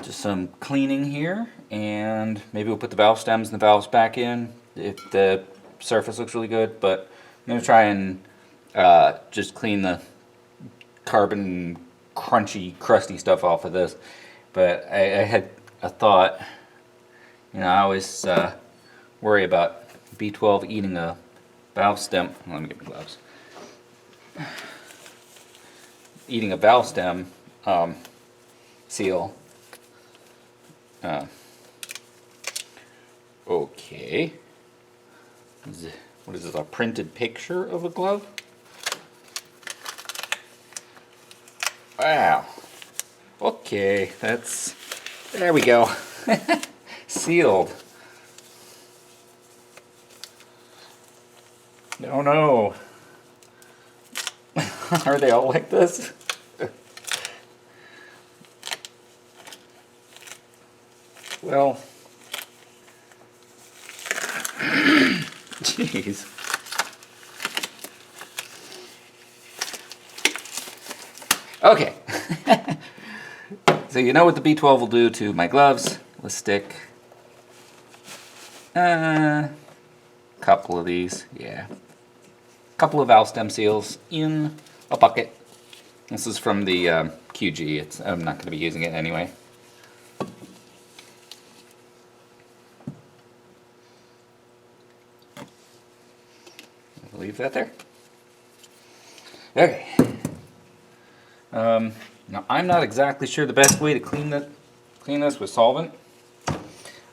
Just some cleaning here, and maybe we'll put the valve stems and the valves back in if the surface looks really good, but I'm going to try and just clean the carbon crunchy, crusty stuff off of this. But I had a thought, you know, I always worry about B12 eating a valve stem. Let me get my gloves. Eating a valve stem seal. Okay. What is this, a printed picture of a glove? Wow. Okay, there we go. Sealed. Oh no. Are they all like this? Well, jeez. Okay. So you know what the B12 will do to my gloves. Let's stick a couple of these, yeah. A couple of valve stem seals in a bucket. This is from the QG. I'm not going to be using it anyway. Leave that there. Okay. Now I'm not exactly sure the best way to clean this with solvent, but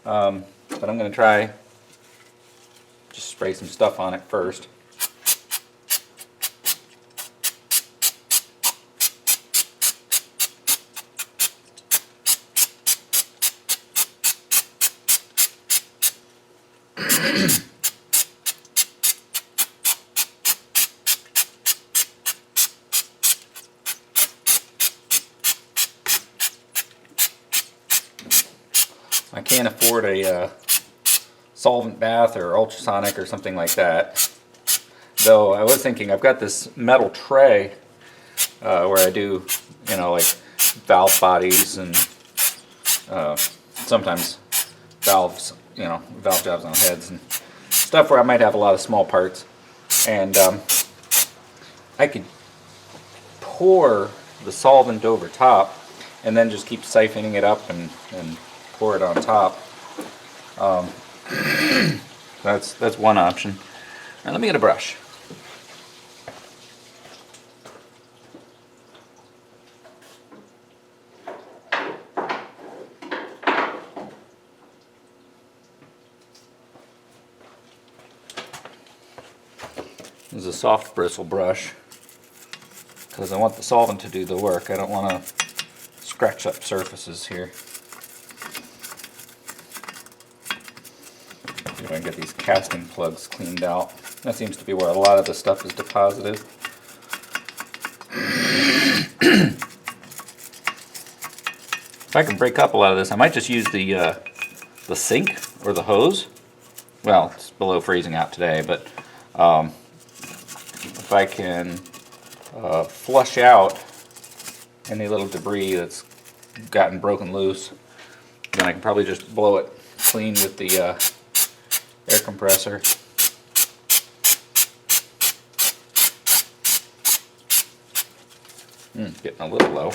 I'm going to try just spray some stuff on it first. I can't afford a solvent bath or ultrasonic or something like that. Though I was thinking, I've got this metal tray where I do, you know, like valve bodies and sometimes valves, you know, valve jobs on heads and stuff where I might have a lot of small parts. And I could pour the solvent over top and then just keep siphoning it up and pour it on top. That's one option. Now let me get a brush. This is a soft bristle brush because I want the solvent to do the work. I don't want to scratch up surfaces here. See if I can get these casting plugs cleaned out. That seems to be where a lot of the stuff is deposited. If I can break up a lot of this, I might just use the sink or the hose. Well, it's below freezing out today, but if I can flush out any little debris that's gotten broken loose, then I can probably just blow it clean with the air compressor. Getting a little low.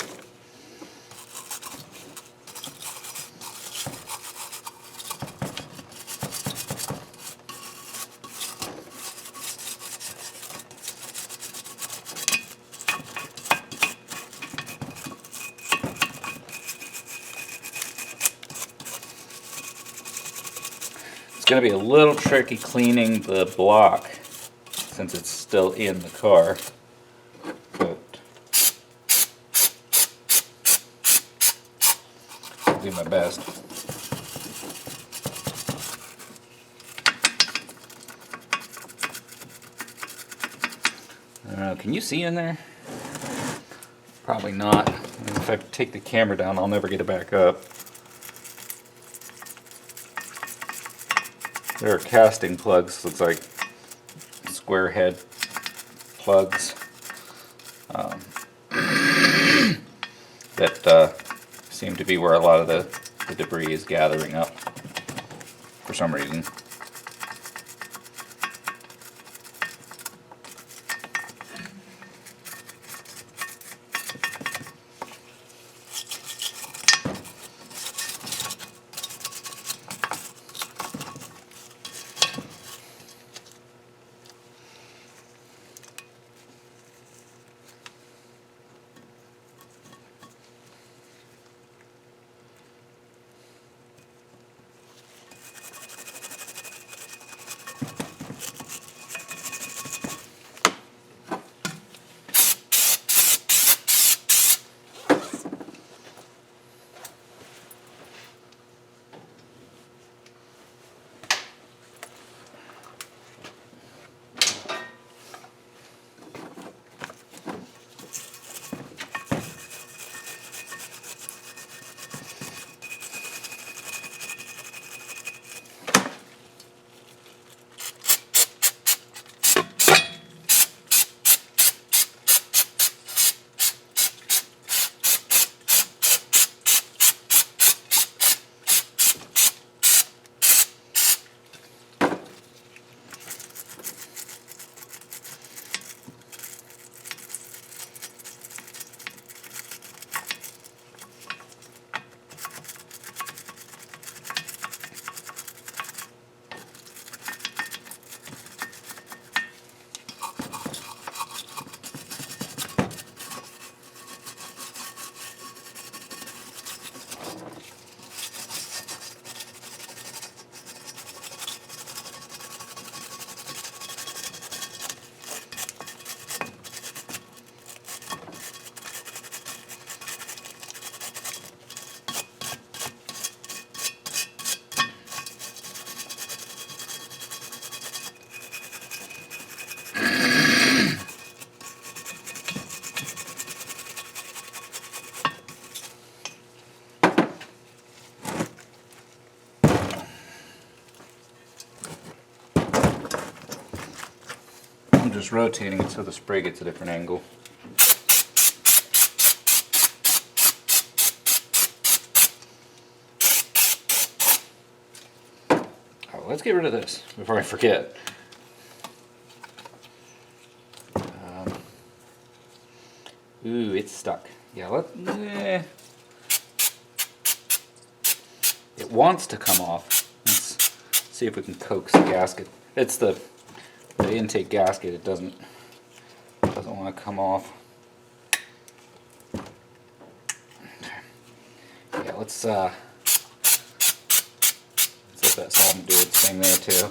It's going to be a little tricky cleaning the block since it's still in the car, but I'll do my best. Can you see in there? Probably not. If I take the camera down, I'll never get it back up. There are casting plugs, looks like square head plugs that seem to be where a lot of the debris is gathering up for some reason. I'm just rotating it so the spray gets a different angle. Oh, let's get rid of this before I forget. Ooh, it's stuck. Yeah, it wants to come off. Let's see if we can coax the gasket. It's the intake gasket. It doesn't want to come off. Yeah, let's let that solvent do its thing there too.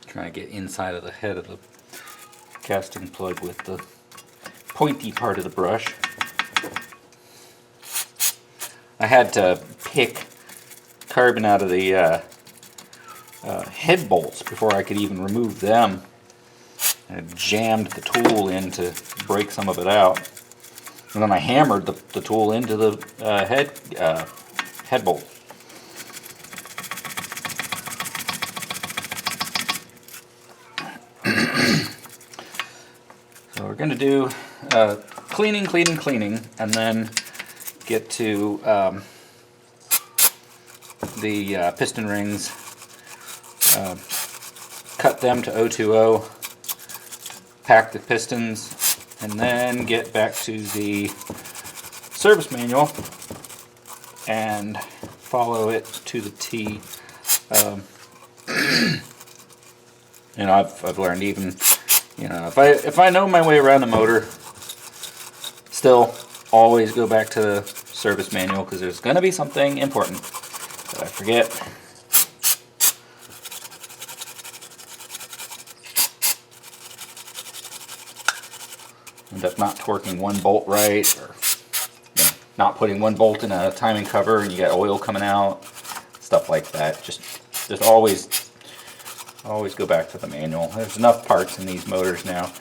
Trying to get inside of the head of the casting plug with the pointy part of the brush. I had to pick carbon out of the head bolts before I could even remove them. I jammed the tool in to break some of it out, and then I hammered the tool into the head bolt. So we're going to do cleaning, and then get to the piston rings, cut them to 020, pack the pistons, and then get back to the service manual and follow it to the T. You know, I've learned even, you know, if I know my way around the motor, still always go back to the service manual because there's going to be something important that I forget. End up not torquing one bolt right, or you know, not putting one bolt in a timing cover and you got oil coming out, stuff like that. Just always go back to the manual. There's enough parts in these motors now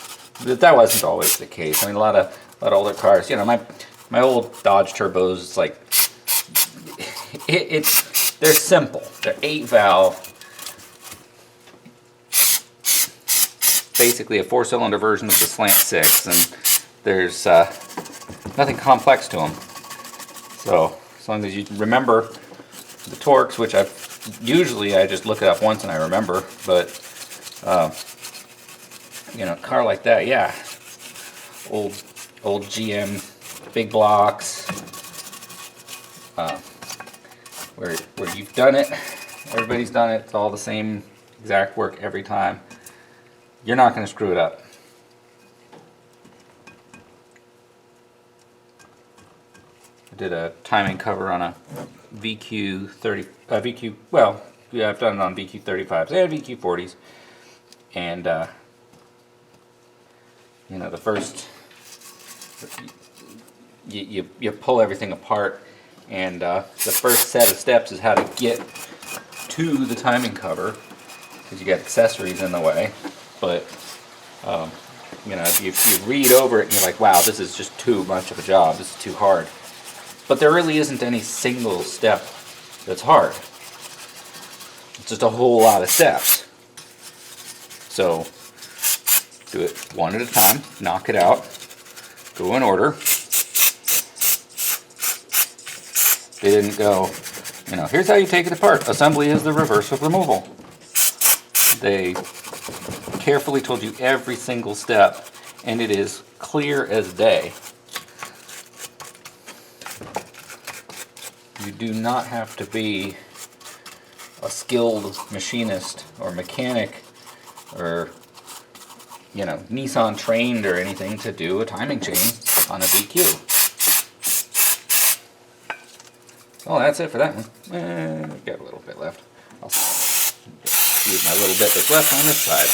that wasn't always the case. I mean, a lot of older cars, you know, my old Dodge turbos, it's like they're simple. They're 8-valve, basically a 4-cylinder version of the Slant 6, and there's nothing complex to them. So as long as you remember the torques, which I just look it up once and I remember, but you know, a car like that, yeah, old GM big blocks, where you've done it, everybody's done it, it's all the same exact work every time. You're not going to screw it up. I did a timing cover on a VQ30, well, yeah, I've done it on VQ35s and VQ40s, and you know, the first, you pull everything apart, and the first set of steps is how to get to the timing cover, because you got accessories in the way. But you know, if you read over it and you're like, wow, this is just too much of a job, this is too hard. But there really isn't any single step that's hard. It's just a whole lot of steps. So do it one at a time, knock it out, go in order. They didn't go, you know, here's how you take it apart. Assembly is the reverse of removal. They carefully told you every single step, and it is clear as day. You do not have to be a skilled machinist or mechanic or, you know, Nissan trained or anything to do a timing chain on a BQ. Oh, that's it for that one. We've got a little bit left. I'll use my little bit that's left on this side.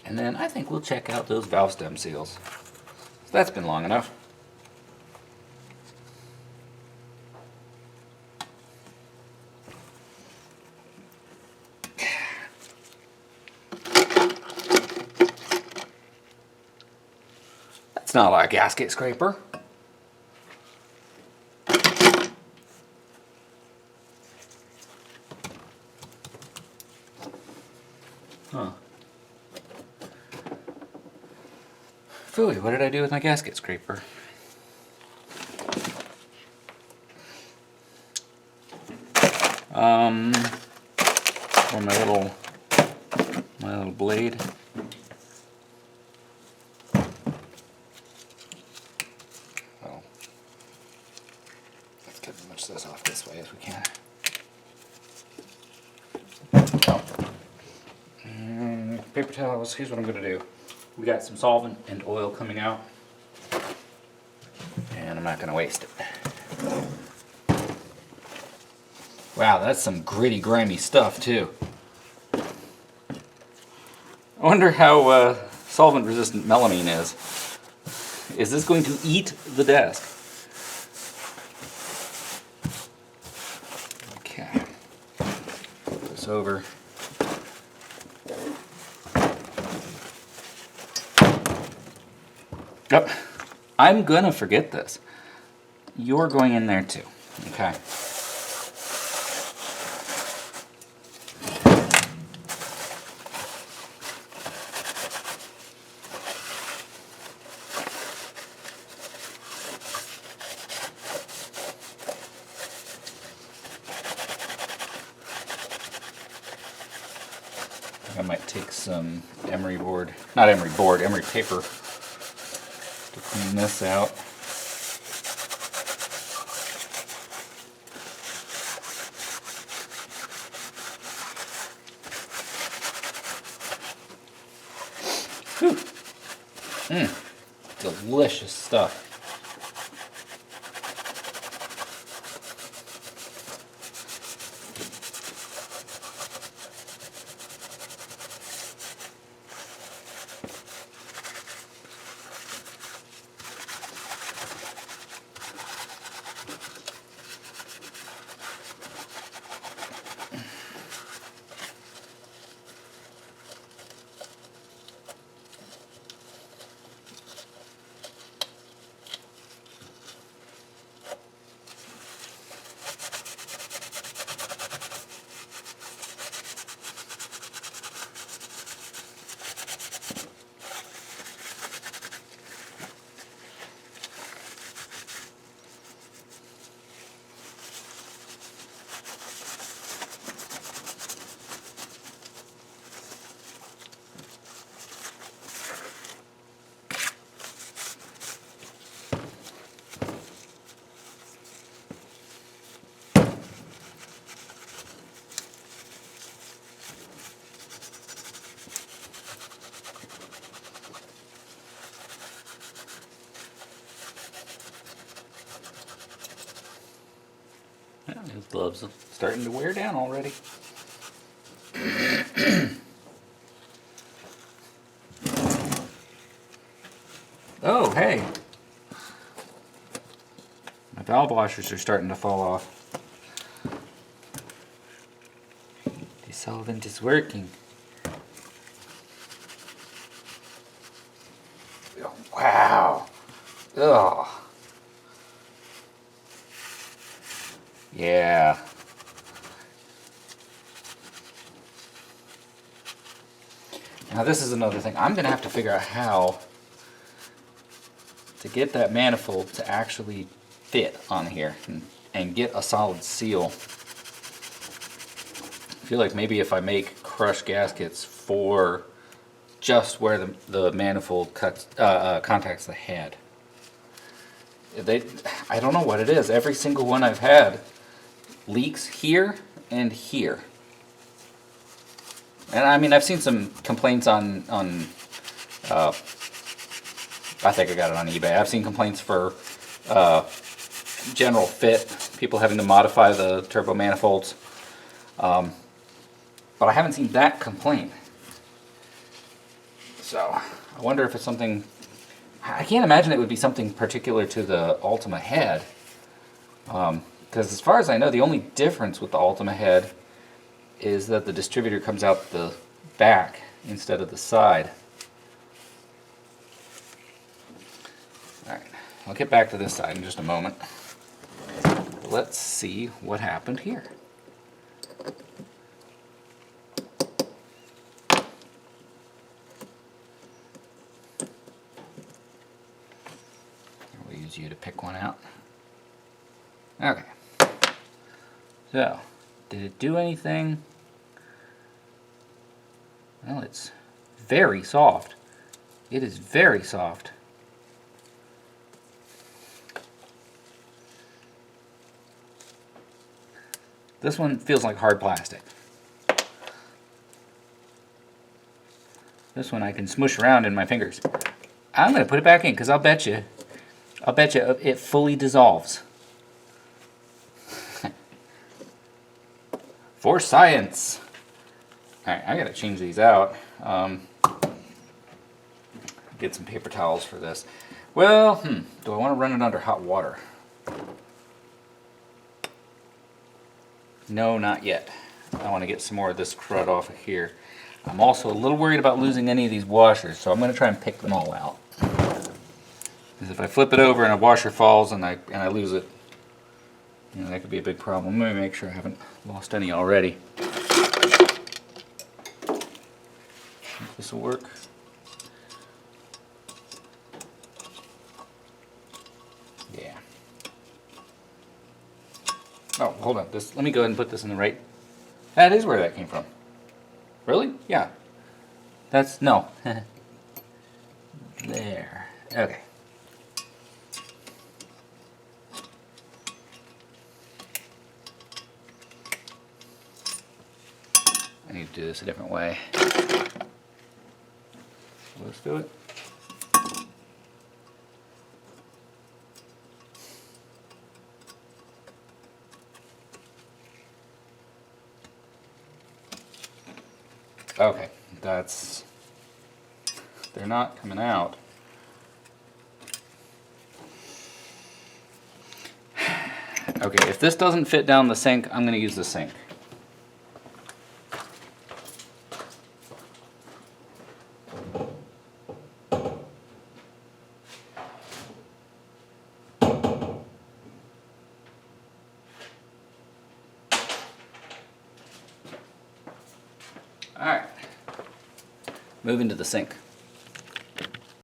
And then I think we'll check out those valve stem seals. So that's been long enough. That's not like a gasket scraper. Huh. Phooey, what did I do with my gasket scraper? Or my little blade. Well, let's get as much of this off this way as we can. And paper towels. Here's what I'm going to do. We got some solvent and oil coming out, and I'm not going to waste it. Wow, that's some gritty, grimy stuff too. I wonder how solvent-resistant melamine is. Is this going to eat the desk? Okay. Flip this over. Yep. I'm gonna forget this. You're going in there too. Okay. I might take some emery board, not emery board, emery paper to clean this out. Whew. Delicious stuff. Yeah, his gloves are starting to wear down already. Oh, hey. My valve washers are starting to fall off. The solvent is working. Oh, wow. Ugh. Yeah. Now this is another thing. I'm going to have to figure out how to get that manifold to actually fit on here and get a solid seal. I feel like maybe if I make crushed gaskets for just where the manifold contacts the head. I don't know what it is. Every single one I've had leaks here and here. And I mean, I've seen some complaints on I think I got it on eBay. I've seen complaints for general fit, people having to modify the turbo manifolds. But I haven't seen that complaint. So I wonder if it's something, I can't imagine it would be something particular to the Ultima head. Because as far as I know, the only difference with the Ultima head is that the distributor comes out the back instead of the side. Alright, I'll get back to this side in just a moment. Let's see what happened here. We'll use you to pick one out. Okay. So, did it do anything? Well, it's very soft. It is very soft. This one feels like hard plastic. This one I can smush around in my fingers. I'm going to put it back in because I'll bet you it fully dissolves. For science! Alright, I gotta change these out. Get some paper towels for this. Well, do I want to run it under hot water? No, not yet. I want to get some more of this crud off of here. I'm also a little worried about losing any of these washers, so I'm going to try and pick them all out. Because if I flip it over and a washer falls and I lose it, you know, that could be a big problem. Let me make sure I haven't lost any already. This will work. Yeah. Oh, hold on. Let me go ahead and put this in the right. That is where that came from. Really? Yeah. That's, no. There. Okay. I need to do this a different way. Let's do it. Okay, that's, they're not coming out. Okay, if this doesn't fit down the sink, I'm going to use the sink. Alright, moving to the sink.